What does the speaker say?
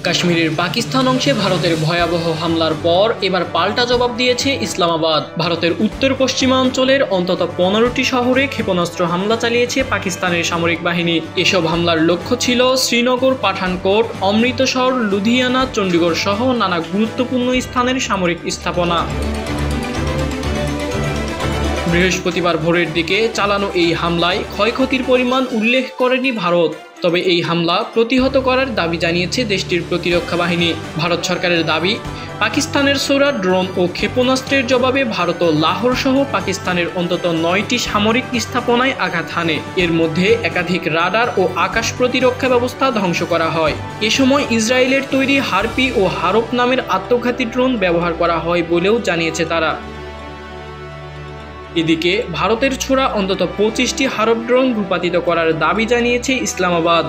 কাশ্মীরের পাকিস্তান অংশে ভারতের ভয়াবহ হামলার পর এবার পাল্টা জবাব দিয়েছে ইসলামাবাদ। ভারতের উত্তর পশ্চিমাঞ্চলের অন্তত 15টি শহরে ক্ষেপণাস্ত্র হামলা চালিয়েছে পাকিস্তানের সামরিক বাহিনী। এসব হামলার লক্ষ্য ছিল শ্রীনগর, পাঠানকোট, অমৃতসর, লুধিয়ানা, চণ্ডীগড় সহ নানা গুরুত্বপূর্ণ স্থানের সামরিক স্থাপনা। বৃহস্পতিবার ভোরের দিকে চালানো এই হামলায় ক্ষয়ক্ষতির পরিমাণ উল্লেখ করেনি ভারত। তবে এই হামলা প্রতিহত করার দাবি জানিয়েছে দেশটির প্রতিরক্ষা বাহিনী। ভারত সরকারের দাবি, পাকিস্তানের ছোড়া ড্রোন ও ক্ষেপণাস্ত্রের জবাবে ভারত ও লাহোর সহ পাকিস্তানের অন্তত 9টি সামরিক স্থাপনায় আঘাত হানে। এর মধ্যে একাধিক রাডার ও আকাশ প্রতিরক্ষা ব্যবস্থা ধ্বংস করা হয়। এ সময় ইসরায়েলের তৈরি হারপি ও হারপ নামের আত্মঘাতী ড্রোন ব্যবহার করা হয় বলেও জানিয়েছে তারা। এদিকে ভারতের ছোড়া অন্তত 25টি হারপ ড্রোন ভূপাতিত করার দাবি জানিয়েছে ইসলামাবাদ।